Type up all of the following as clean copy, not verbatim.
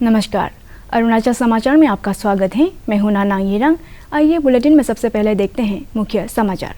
नमस्कार, अरुणाचल समाचार में आपका स्वागत है। मैं हूं नानांग येरंग। आइए बुलेटिन में सबसे पहले देखते हैं मुख्य समाचार।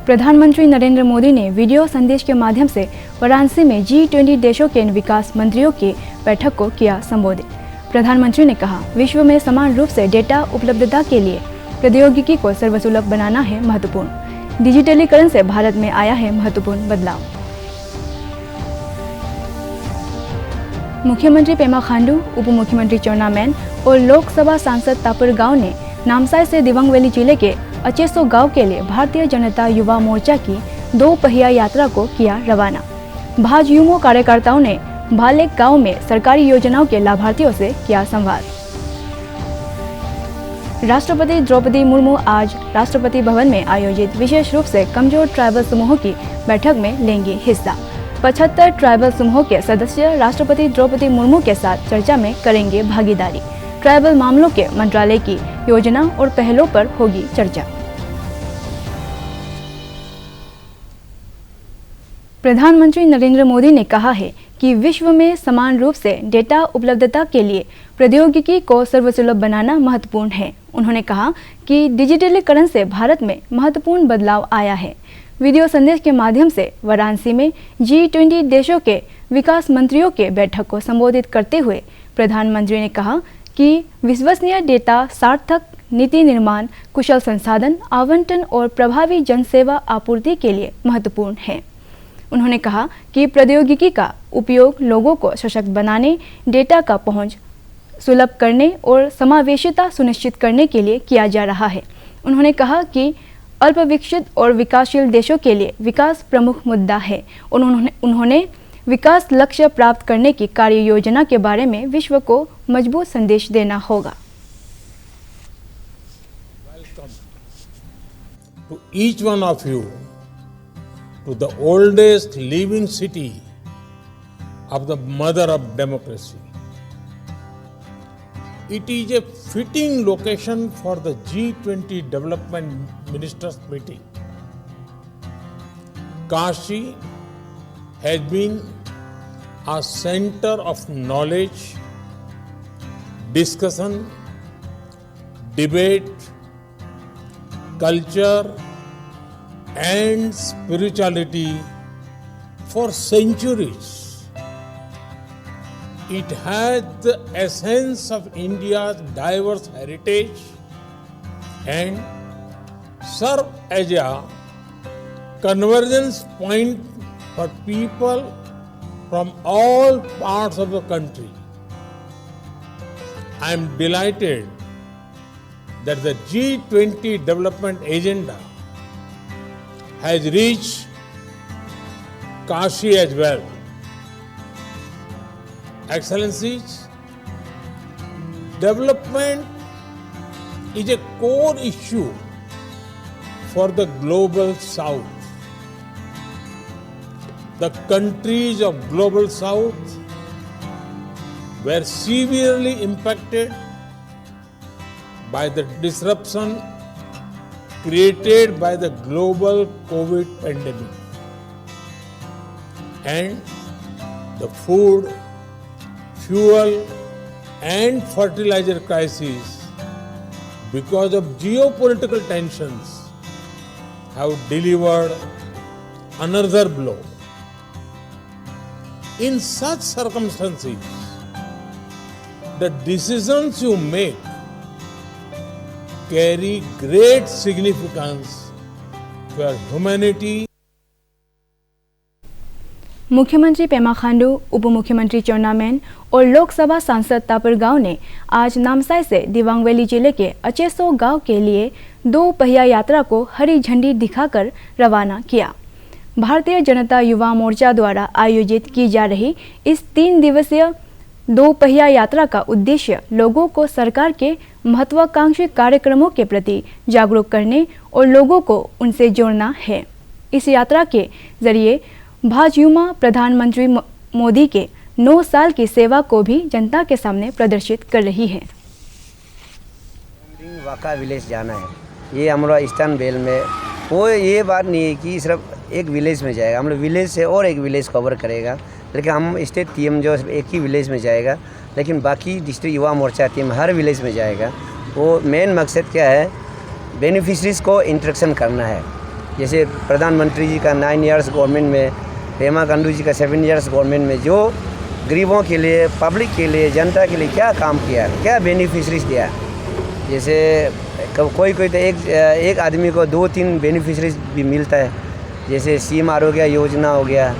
प्रधानमंत्री नरेंद्र मोदी ने वीडियो संदेश के माध्यम से वाराणसी में G20 देशों के विकास मंत्रियों की बैठक को किया संबोधित। प्रधानमंत्री ने कहा, विश्व में समान रूप से डेटा उपलब्धता के लिए प्रौद्योगिकी को सर्वसुलभ बनाना है महत्वपूर्ण। डिजिटलीकरण से भारत में आया है महत्वपूर्ण बदलाव। मुख्यमंत्री पेमा खांडू, उप मुख्यमंत्री चाउना मैन और लोकसभा सांसद तापिर गाव ने नामसाई से दिबांग वैली जिले के अचेसो गांव के लिए भारतीय जनता युवा मोर्चा की 2 पहिया यात्रा को किया रवाना। भाजयुमो कार्यकर्ताओं ने भालेक गांव में सरकारी योजनाओं के लाभार्थियों से किया संवाद। राष्ट्रपति द्रौपदी मुर्मू आज राष्ट्रपति भवन में आयोजित विशेष रूप से कमजोर ट्राइबल समूहों की बैठक में लेंगे हिस्सा। 75 ट्राइबल समूहों के सदस्य राष्ट्रपति द्रौपदी मुर्मू के साथ चर्चा में करेंगे भागीदारी। ट्राइबल मामलों के मंत्रालय की योजना और पहलों पर होगी चर्चा। प्रधानमंत्री नरेंद्र मोदी ने कहा है कि विश्व में समान रूप से डेटा उपलब्धता के लिए प्रौद्योगिकी को सर्वसुलभ बनाना महत्वपूर्ण है। उन्होंने कहा कि डिजिटलीकरण से भारत में महत्वपूर्ण बदलाव आया है। वीडियो संदेश के माध्यम से वाराणसी में G20 देशों के विकास मंत्रियों के बैठक को संबोधित करते हुए प्रधानमंत्री ने कहा कि विश्वसनीय डेटा, सार्थक नीति निर्माण, कुशल संसाधन आवंटन और प्रभावी जनसेवा आपूर्ति के लिए महत्वपूर्ण है। उन्होंने कहा कि प्रौद्योगिकी का उपयोग लोगों को सशक्त बनाने, डेटा का पहुंच सुलभ करने और समावेशिता सुनिश्चित करने के लिए किया जा रहा है। उन्होंने कहा कि अल्पविकसित और विकासशील देशों के लिए विकास प्रमुख मुद्दा है। उन्होंने विकास लक्ष्य प्राप्त करने की कार्य योजना के बारे में विश्व को मजबूत संदेश देना होगा। Welcome to each one of you to the oldest living city of the mother of democracy. It is a fitting location for the G20 Development Ministers meeting. Kashi has been a center of knowledge, discussion, debate, culture and spirituality for centuries. It has the essence of India's diverse heritage and serve as a convergence point for people from all parts of the country. I am delighted that the G20 development agenda has reached Kashi as well. Excellencies, development is a core issue for the global south. The countries of global south were severely impacted by the disruption created by the global COVID pandemic and the food, fuel and fertilizer crisis because of geopolitical tensions have delivered another blow. In such circumstances, the decisions you make carry great significance for humanity. मुख्यमंत्री पेमा खांडू, उप मुख्यमंत्री चाउना मैन और लोकसभा सांसद तापिर गाव ने आज नामसाई से Dibang valley जिले के अचेसो गांव के लिए 2 पहिया यात्रा को हरी झंडी दिखाकर रवाना किया। भारतीय जनता युवा मोर्चा द्वारा आयोजित की जा रही इस 3 दिवसीय 2 पहिया यात्रा का उद्देश्य लोगों को सरकार के महत्वाकांक्षी कार्यक्रमों के प्रति जागरूक करने और लोगों को उनसे जोड़ना है। इस यात्रा के जरिए भाजयुमो प्रधानमंत्री मोदी के 9 साल की सेवा को भी जनता के सामने प्रदर्शित कर रही है। वाका विलेज जाना है। ये हमारा ईस्टर्न बेल में वो ये बात नहीं है कि सिर्फ एक विलेज में जाएगा, हम लोग विलेज से और एक विलेज कवर करेगा, लेकिन हम स्टेट टीम जो एक ही विलेज में जाएगा, लेकिन बाकी डिस्ट्रिक्ट युवा मोर्चा टीम हर विलेज में जाएगा। वो मेन मकसद क्या है, बेनिफिशरीज़ को इंट्रैक्शन करना है। जैसे प्रधानमंत्री जी का 9 इयर्स गवर्नमेंट में, पेमा खांडू जी का 7 इयर्स गवर्नमेंट में जो गरीबों के लिए, पब्लिक के लिए, जनता के लिए क्या काम किया, क्या बेनिफिशरीज दिया। जैसे कोई तो एक आदमी को 2-3 बेनिफिशरीज भी मिलता है, जैसे सीएम आरोग्य योजना हो गया,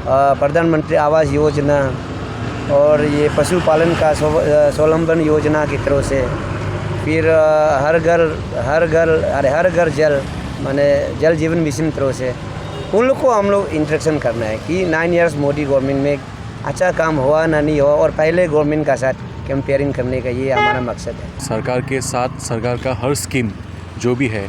प्रधानमंत्री आवास योजना, और ये पशुपालन का स्वावलंबन योजना की तरफ से, फिर हर घर जल माने जल जीवन मिशन तरफ से। उन लोग को हम लोग इंट्रैक्शन करना है कि 9 इयर्स मोदी गवर्नमेंट में अच्छा काम हुआ ना नहीं हुआ, और पहले गवर्नमेंट का साथ कंपेयरिंग करने का ये हमारा मकसद है। सरकार के साथ सरकार का हर स्कीम जो भी है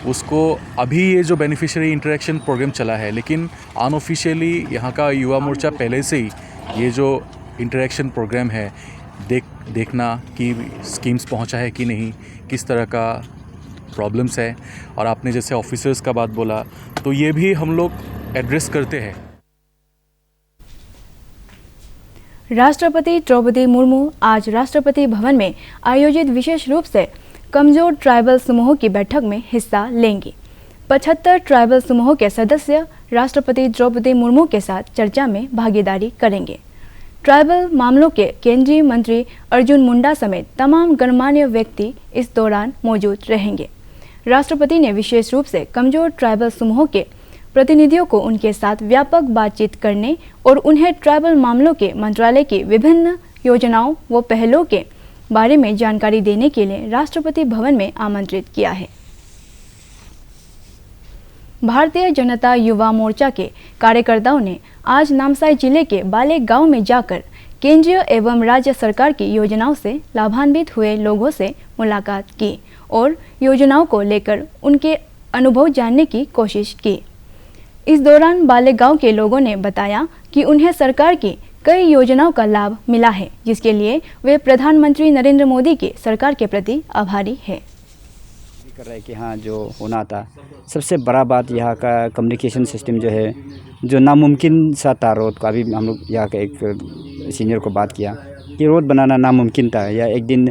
उसको, अभी ये जो बेनिफिशियरी इंटरेक्शन प्रोग्राम चला है, लेकिन अनऑफिशियली यहाँ का युवा मोर्चा पहले से ही ये जो इंटरेक्शन प्रोग्राम है देखना कि स्कीम्स पहुँचा है कि नहीं, किस तरह का प्रॉब्लम्स है, और आपने जैसे ऑफिसर्स का बात बोला तो ये भी हम लोग एड्रेस करते हैं। राष्ट्रपति द्रौपदी मुर्मू आज राष्ट्रपति भवन में आयोजित विशेष रूप से कमजोर ट्राइबल समूहों की बैठक में हिस्सा लेंगी। 75 ट्राइबल समूहों के सदस्य राष्ट्रपति द्रौपदी मुर्मू के साथ चर्चा में भागीदारी करेंगे। ट्राइबल मामलों के केंद्रीय मंत्री अर्जुन मुंडा समेत तमाम गणमान्य व्यक्ति इस दौरान मौजूद रहेंगे। राष्ट्रपति ने विशेष रूप से कमजोर ट्राइबल समूहों के प्रतिनिधियों को उनके साथ व्यापक बातचीत करने और उन्हें ट्राइबल मामलों के मंत्रालय की विभिन्न योजनाओं व पहलों के बारे में जानकारी देने के लिए राष्ट्रपति भवन में आमंत्रित किया है। भारतीय जनता युवा मोर्चा के कार्यकर्ताओं ने आज नामसाई जिले के बाले गांव में जाकर केंद्रीय एवं राज्य सरकार की योजनाओं से लाभान्वित हुए लोगों से मुलाकात की और योजनाओं को लेकर उनके अनुभव जानने की कोशिश की। इस दौरान बाले गांव के लोगों ने बताया कि उन्हें सरकार की कई योजनाओं का लाभ मिला है, जिसके लिए वे प्रधानमंत्री नरेंद्र मोदी की सरकार के प्रति आभारी है। कर रहे कि हाँ जो होना था, सबसे बड़ा बात यहाँ का कम्युनिकेशन सिस्टम जो है, जो नामुमकिन सा था रोड का। अभी हम लोग यहाँ के एक सीनियर को बात किया कि रोड बनाना नामुमकिन था, या एक दिन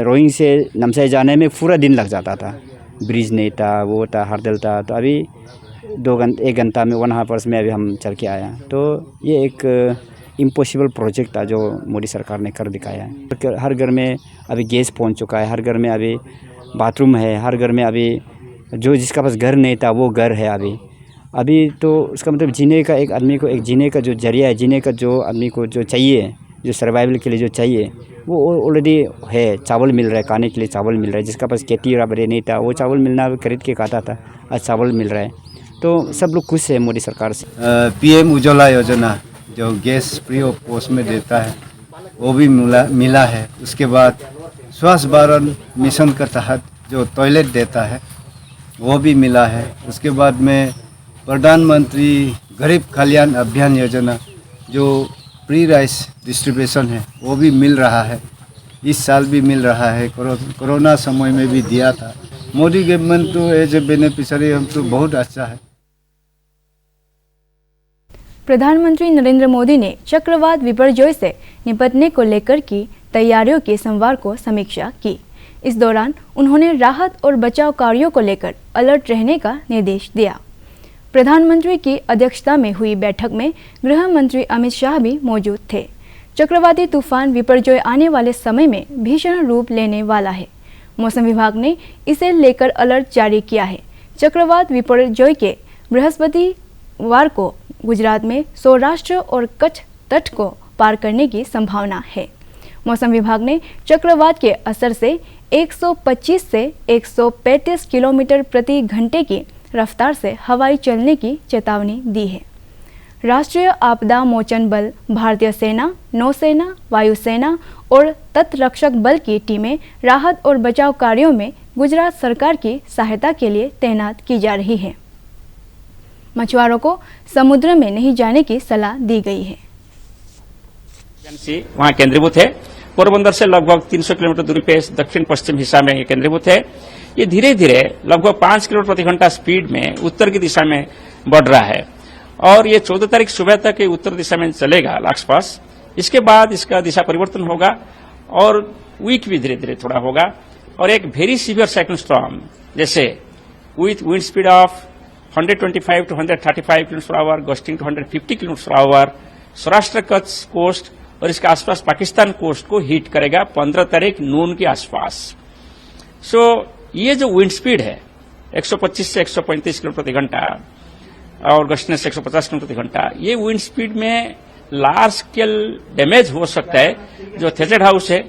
रोइंग से नामसाई जाने में पूरा दिन लग जाता था, ब्रिज नहीं था, वो था, हरदल था। तो अभी 1 घंटा में 1 हावर्स में अभी हम चल के आया। तो ये एक इम्पॉसिबल प्रोजेक्ट था जो मोदी सरकार ने कर दिखाया है। हर घर में अभी गैस पहुंच चुका है, हर घर में अभी बाथरूम है, हर घर में अभी जो जिसका पास घर नहीं था वो घर है अभी। तो उसका मतलब जीने का, एक आदमी को एक जीने का जो जरिया है, जीने का जो आदमी को जो चाहिए, जो सर्वाइवल के लिए जो चाहिए वो ऑलरेडी है। चावल मिल रहा है, खाने के लिए चावल मिल रहा है। जिसका पास खेती बड़े नहीं था वो चावल मिलना खरीद के खाता था, आज चावल मिल रहा है। तो सब लोग खुश है मोदी सरकार से। PM उज्ज्वला योजना जो गैस फ्री ऑफ कॉस्ट में देता है वो भी मिला है। उसके बाद स्वच्छ भारत मिशन के तहत जो टॉयलेट देता है वो भी मिला है। उसके बाद में प्रधानमंत्री गरीब कल्याण अभियान योजना जो फ्री राइस डिस्ट्रीब्यूशन है वो भी मिल रहा है, इस साल भी मिल रहा है। कोरोना समय में भी दिया था। मोदी गवर्नमेंट तो एज ए बेनिफिशियरी हम तो बहुत अच्छा है। प्रधानमंत्री नरेंद्र मोदी ने चक्रवात विपर्यय से निपटने को लेकर की तैयारियों की सोमवार को समीक्षा की। इस दौरान उन्होंने राहत और बचाव कार्यों को लेकर अलर्ट रहने का निर्देश दिया। प्रधानमंत्री की अध्यक्षता में हुई बैठक में गृह मंत्री अमित शाह भी मौजूद थे। चक्रवाती तूफान विपर्यय आने वाले समय में भीषण रूप लेने वाला है। मौसम विभाग ने इसे लेकर अलर्ट जारी किया है। चक्रवात विपर्यय के बृहस्पतिवार को गुजरात में सौराष्ट्र और कच्छ तट को पार करने की संभावना है। मौसम विभाग ने चक्रवात के असर से 125 से 135 किलोमीटर प्रति घंटे की रफ्तार से हवाई चलने की चेतावनी दी है। राष्ट्रीय आपदा मोचन बल, भारतीय सेना, नौसेना, वायुसेना और तटरक्षक बल की टीमें राहत और बचाव कार्यों में गुजरात सरकार की सहायता के लिए तैनात की जा रही है। मछुआरों को समुद्र में नहीं जाने की सलाह दी गई है। वहाँ केंद्रीभूत है पोरबंदर से लगभग 300 किलोमीटर दूरी पे दक्षिण पश्चिम हिस्सा में ये केंद्रीभूत है। ये धीरे धीरे लगभग 5 किलोमीटर प्रति घंटा स्पीड में उत्तर की दिशा में बढ़ रहा है और ये 14 तारीख सुबह तक ये उत्तर दिशा में चलेगा आसपास। इसके बाद इसका दिशा परिवर्तन होगा और वीक भी धीरे धीरे थोड़ा होगा और एक वेरी सीवियर साइक्लोन स्टॉर्म जैसे with wind speed of 125 to 135 km/h, gusting to 150 km/h, Saurashtra Kutch coast और इसके आसपास पाकिस्तान कोस्ट को हिट करेगा 15 तारीख नून के आसपास। सो ये जो विंड स्पीड है 125 से 135 किलोमीटर प्रति घंटा और गस्टनेस 150 किलोमीटर प्रति घंटा, ये विंड स्पीड में लार्ज स्केल डैमेज हो सकता है। जो थेटेड हाउस है,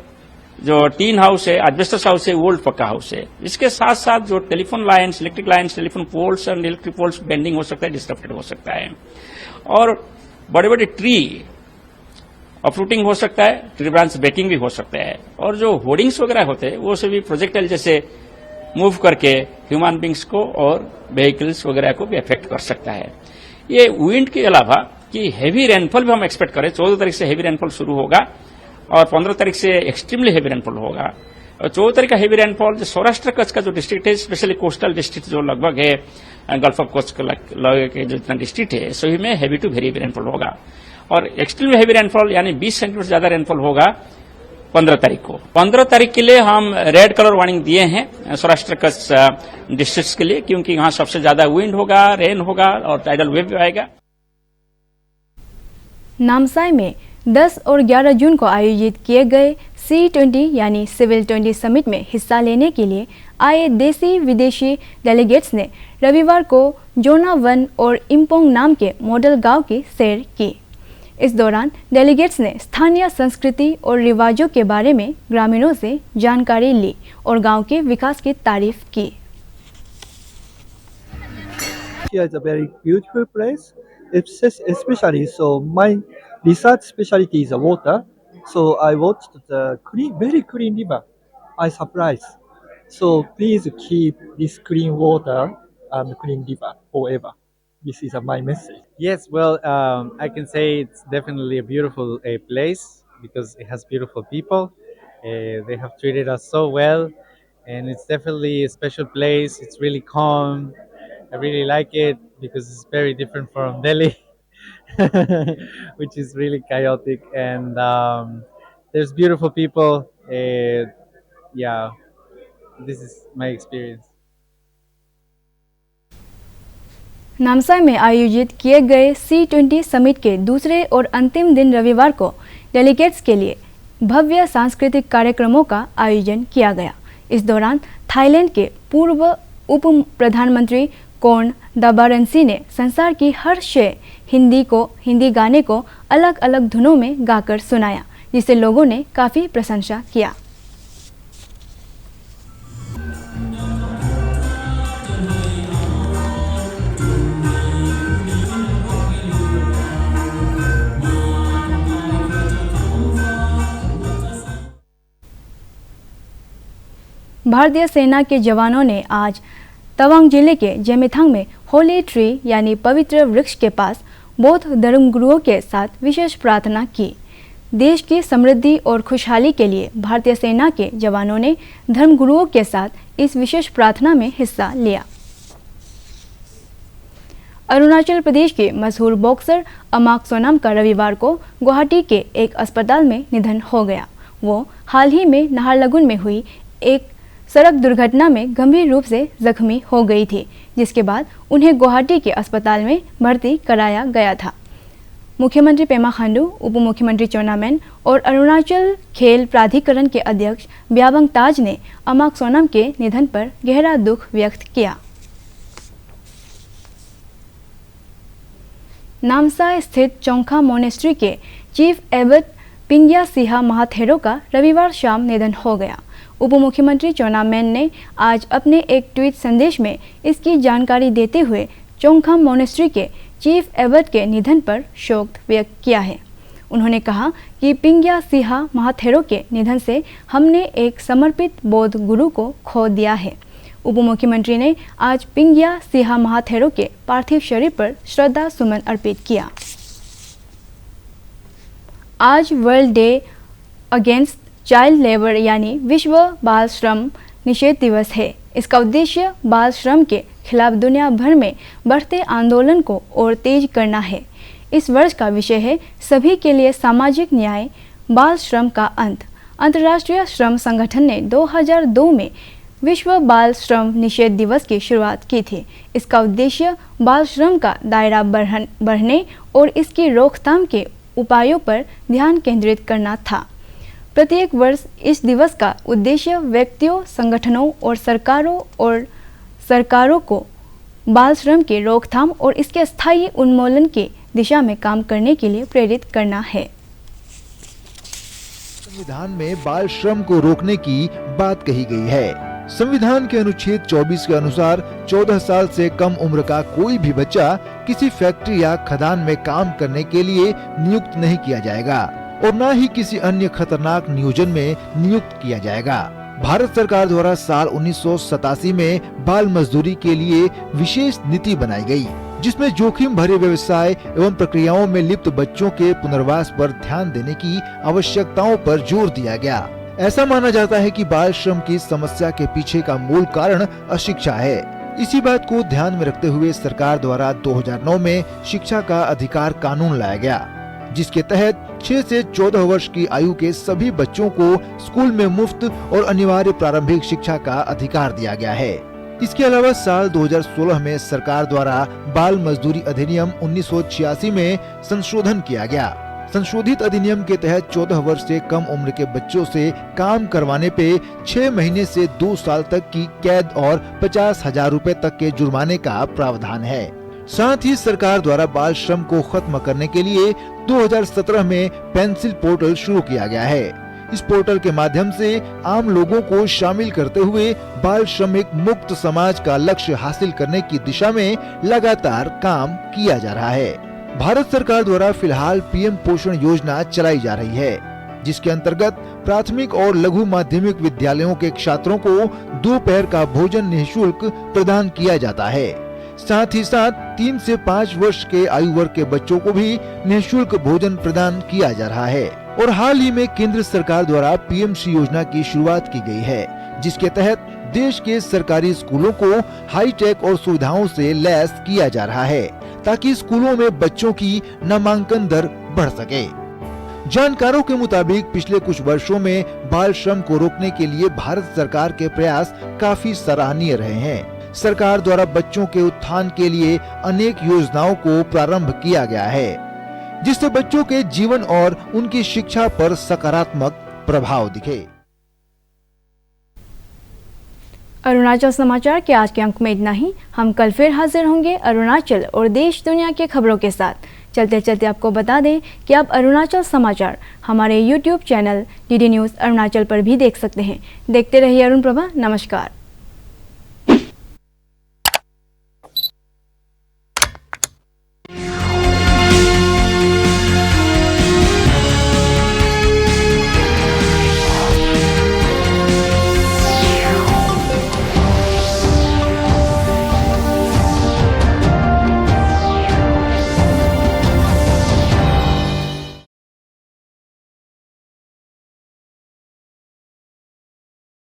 जो टीन हाउस है, एस्बेस्टस हाउस है, ओल्ड पक्का हाउस है। इसके साथ साथ जो telephone lines, electric lines, telephone poles और इलेक्ट्रिक पोल्स बेंडिंग हो सकता है, डिस्टर्बेड हो सकता है और बड़े बड़े ट्री अपरूटिंग हो सकता है, ट्री ब्रांच ब्रेकिंग भी हो सकता है और जो होर्डिंग्स वगैरह होते हैं वो सभी प्रोजेक्टाइल जैसे मूव करके ह्यूमन बींग्स को और व्हीकल्स वगैरह को भी अफेक्ट कर सकता है। ये विंड के अलावा कि हैवी रेनफॉल भी हम एक्सपेक्ट करें। 14 तारीख से हैवी रेनफॉल शुरू होगा और 15 तारीख से एक्सट्रीमली हैवी रेनफॉल होगा। और 14 तारीख का हैवी रेनफॉल जो सौराष्ट्र कच्छ का जो डिस्ट्रिक्ट है, स्पेशली कोस्टल डिस्ट्रिक्ट जो लगभग है गल्फ ऑफ कच्छ के जो जितना डिस्ट्रिक्ट है सभी में heavy to very heavy rainfall होगा और एक्सट्रीमली हैवी रेनफॉल यानी 20 सेंटीमीटर ज्यादा रेनफॉल होगा 15 तारीख को। 15 तारीख के लिए हम रेड कलर वार्निंग दिए हैं सौराष्ट्र कच्छ डिस्ट्रिक्ट के लिए, क्योंकि यहाँ सबसे ज्यादा विंड होगा, रेन होगा और टाइडल वेव भी आएगा। नामसाई में 10 और 11 जून को आयोजित किए गए C20 यानी सिविल 20 समिट में हिस्सा लेने के लिए आए देसी विदेशी डेलीगेट्स ने रविवार को जोना वन और इम्पोंग नाम के मॉडल गांव की सैर की। इस दौरान डेलीगेट्स ने स्थानीय संस्कृति और रिवाजों के बारे में ग्रामीणों से जानकारी ली और गांव के विकास की तारीफ की। Here is a very beautiful place, especially so my research specialty is water. So I watched the very clean river. I surprised. So please keep this clean water and clean river forever. This is my message. Yes, well, I can say it's definitely a beautiful place because it has beautiful people. They have treated us so well, and it's definitely a special place. It's really calm. I really like it because it's very different from Delhi, which is really chaotic. And there's beautiful people. Yeah, this is my experience. Namsai में आयोजित किए गए C20 summit के दूसरे और अंतिम दिन रविवार को डेलीगेट्स के लिए भव्य सांस्कृतिक कार्यक्रमों का आयोजन किया गया। इस दौरान थाईलैंड के पूर्व उप प्रधानमंत्री कोर्न दबारनसी ने संसार की हर शय हिंदी गाने को अलग अलग धुनों में गाकर सुनाया, जिसे लोगों ने काफ़ी प्रशंसा किया। भारतीय सेना के जवानों ने आज तवांग जिले के जेमेथांग में होली ट्री यानी पवित्र वृक्ष के पास बौद्ध धर्मगुरुओं के साथ विशेष प्रार्थना की। देश की समृद्धि और खुशहाली के लिए भारतीय सेना के जवानों ने धर्मगुरुओं के साथ इस विशेष प्रार्थना में हिस्सा लिया। अरुणाचल प्रदेश के मशहूर बॉक्सर अमाक सोनाम का रविवार को गुवाहाटी के एक अस्पताल में निधन हो गया। वो हाल ही में नाहरलगुन में हुई एक सड़क दुर्घटना में गंभीर रूप से जख्मी हो गई थी, जिसके बाद उन्हें गुवाहाटी के अस्पताल में भर्ती कराया गया था। मुख्यमंत्री पेमा खांडू, उप मुख्यमंत्री चोना मेन और अरुणाचल खेल प्राधिकरण के अध्यक्ष ब्याबंग ताज ने अमाक सोनाम के निधन पर गहरा दुख व्यक्त किया। नामसाई स्थित चोंखा मोनेस्ट्री के चीफ एबट पिंग्या सिहा महाथेरो का रविवार शाम निधन हो गया। उप मुख्यमंत्री चोना मेन ने आज अपने एक ट्वीट संदेश में इसकी जानकारी देते हुए चोंखाम मोनेस्ट्री के चीफ एबट के निधन पर शोक व्यक्त किया है। उन्होंने कहा कि पिंग्या सिहा महाथेरो के निधन से हमने एक समर्पित बौद्ध गुरु को खो दिया है। उप मुख्यमंत्री ने आज पिंग्या सिहा महाथेरो के पार्थिव शरीर पर श्रद्धा सुमन अर्पित किया। आज world day against child labour यानी विश्व बाल श्रम निषेध दिवस है। इसका उद्देश्य बाल श्रम के खिलाफ दुनिया भर में बढ़ते आंदोलन को और तेज करना है। इस वर्ष का विषय है सभी के लिए सामाजिक न्याय, बाल श्रम का अंत। अंतर्राष्ट्रीय श्रम संगठन ने 2002 में विश्व बाल श्रम निषेध दिवस की शुरुआत की थी। इसका उद्देश्य बाल श्रम का दायरा बढ़ने और इसकी रोकथाम के उपायों पर ध्यान केंद्रित करना था। प्रत्येक वर्ष इस दिवस का उद्देश्य व्यक्तियों, संगठनों और सरकारों को बाल श्रम की रोकथाम और इसके स्थायी उन्मूलन की दिशा में काम करने के लिए प्रेरित करना है। संविधान में बाल श्रम को रोकने की बात कही गई है। संविधान के अनुच्छेद 24 के अनुसार 14 साल से कम उम्र का कोई भी बच्चा किसी फैक्ट्री या खदान में काम करने के लिए नियुक्त नहीं किया जाएगा और न ही किसी अन्य खतरनाक नियोजन में नियुक्त किया जाएगा। भारत सरकार द्वारा साल 1987 में बाल मजदूरी के लिए विशेष नीति बनाई गई, जिसमें जोखिम भरे व्यवसाय एवं प्रक्रियाओं में लिप्त बच्चों के पुनर्वास पर ध्यान देने की आवश्यकताओं पर जोर दिया गया। ऐसा माना जाता है कि बाल श्रम की समस्या के पीछे का मूल कारण अशिक्षा है। इसी बात को ध्यान में रखते हुए सरकार द्वारा 2009 में शिक्षा का अधिकार कानून लाया गया, जिसके तहत 6 से 14 वर्ष की आयु के सभी बच्चों को स्कूल में मुफ्त और अनिवार्य प्रारंभिक शिक्षा का अधिकार दिया गया है। इसके अलावा साल 2016 में सरकार द्वारा बाल मजदूरी अधिनियम 1986 में संशोधन किया गया। संशोधित अधिनियम के तहत 14 वर्ष से कम उम्र के बच्चों से काम करवाने पे 6 महीने से 2 साल तक की कैद और 50,000 रुपए तक के जुर्माने का प्रावधान है। साथ ही सरकार द्वारा बाल श्रम को खत्म करने के लिए 2017 में पेंसिल पोर्टल शुरू किया गया है। इस पोर्टल के माध्यम से आम लोगों को शामिल करते हुए बाल श्रमिक मुक्त समाज का लक्ष्य हासिल करने की दिशा में लगातार काम किया जा रहा है। भारत सरकार द्वारा फिलहाल पीएम पोषण योजना चलाई जा रही है, जिसके अंतर्गत प्राथमिक और लघु माध्यमिक विद्यालयों के छात्रों को दोपहर का भोजन निःशुल्क प्रदान किया जाता है। साथ ही साथ 3 से 5 वर्ष के आयु वर्ग के बच्चों को भी निःशुल्क भोजन प्रदान किया जा रहा है। और हाल ही में केंद्र सरकार द्वारा पीएमसी योजना की शुरुआत की गई है, जिसके तहत देश के सरकारी स्कूलों को हाईटेक और सुविधाओं से लैस किया जा रहा है, ताकि स्कूलों में बच्चों की नामांकन दर बढ़ सके। जानकारों के मुताबिक पिछले कुछ वर्षों में बाल श्रम को रोकने के लिए भारत सरकार के प्रयास काफी सराहनीय रहे हैं। सरकार द्वारा बच्चों के उत्थान के लिए अनेक योजनाओं को प्रारंभ किया गया है, जिससे बच्चों के जीवन और उनकी शिक्षा पर सकारात्मक प्रभाव दिखे। अरुणाचल समाचार के आज के अंक में इतना ही। हम कल फिर हाजिर होंगे अरुणाचल और देश दुनिया के खबरों के साथ। चलते चलते आपको बता दें कि आप अरुणाचल समाचार हमारे YouTube channel DD news Arunachal पर भी देख सकते हैं। देखते रहिए अरुण प्रभा। नमस्कार।